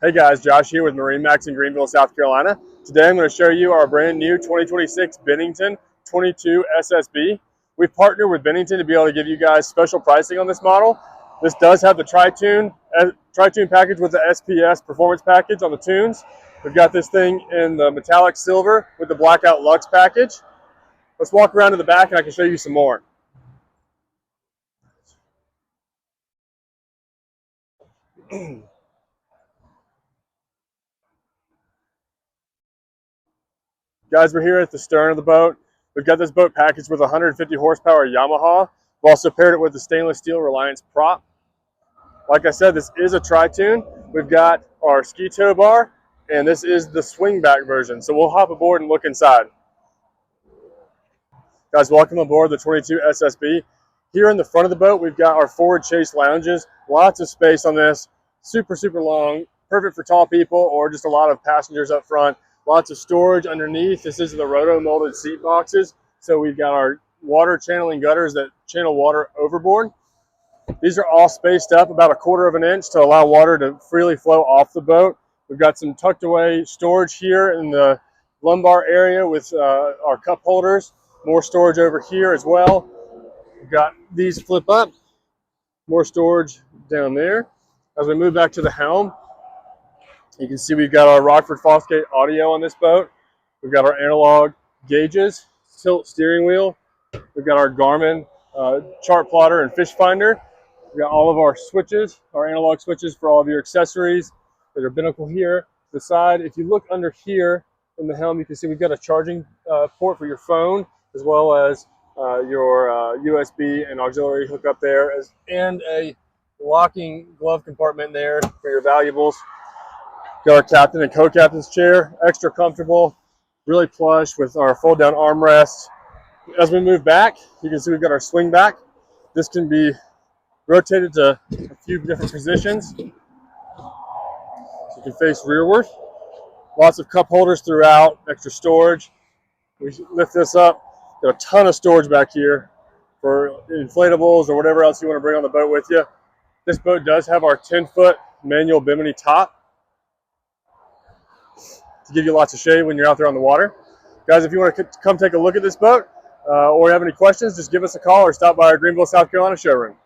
Hey guys, Josh here with MarineMax in Greenville, South Carolina. Today I'm going to show you our brand new 2026 Bennington 22SSB. We've partnered with Bennington to be able to give you guys special pricing on this model. This does have the tritoon package with the SPS performance package on the tunes. We've got this thing in the metallic silver with the Blackout Luxe package. Let's walk around to the back and I can show you some more. Guys, we're here at the stern of the boat. We've got this boat packaged with 150 horsepower Yamaha. We've also paired it with the stainless steel Reliance prop. Like I said, this is a tritoon. We've got our ski tow bar, and this is the swing back version. So we'll hop aboard and look inside. Guys, welcome aboard the 22SSB. Here in the front of the boat, we've got our forward chase lounges. Lots of space on this. Super, super long. Perfect for tall people or just a lot of passengers up front. Lots of storage underneath. This is the roto molded seat boxes. So we've got our water channeling gutters that channel water overboard. These are all spaced up about 1/4 of an inch to allow water to freely flow off the boat. We've got some tucked away storage here in the lumbar area with our cup holders. More storage over here as well. We've got these flip up. More storage down there. As we move back to the helm, you can see we've got our Rockford Fosgate audio on this boat. We've got our analog gauges, tilt steering wheel. We've got our Garmin chart plotter and fish finder. We've got all of our switches, our analog switches for all of your accessories. There's a binnacle here. The side, if you look under here in the helm, you can see we've got a charging port for your phone, as well as your USB and auxiliary hookup there, and a locking glove compartment there for your valuables. Got our captain and co-captain's chair, extra comfortable, really plush with our fold-down armrests. As we move back, you can see we've got our swing back. This can be rotated to a few different positions. So you can face rearward. Lots of cup holders throughout, extra storage. We lift this up. Got a ton of storage back here for inflatables or whatever else you want to bring on the boat with you. This boat does have our 10-foot manual bimini top to give you lots of shade when you're out there on the water. Guys, if you want to come take a look at this boat or have any questions, just give us a call or stop by our Greenville, South Carolina showroom.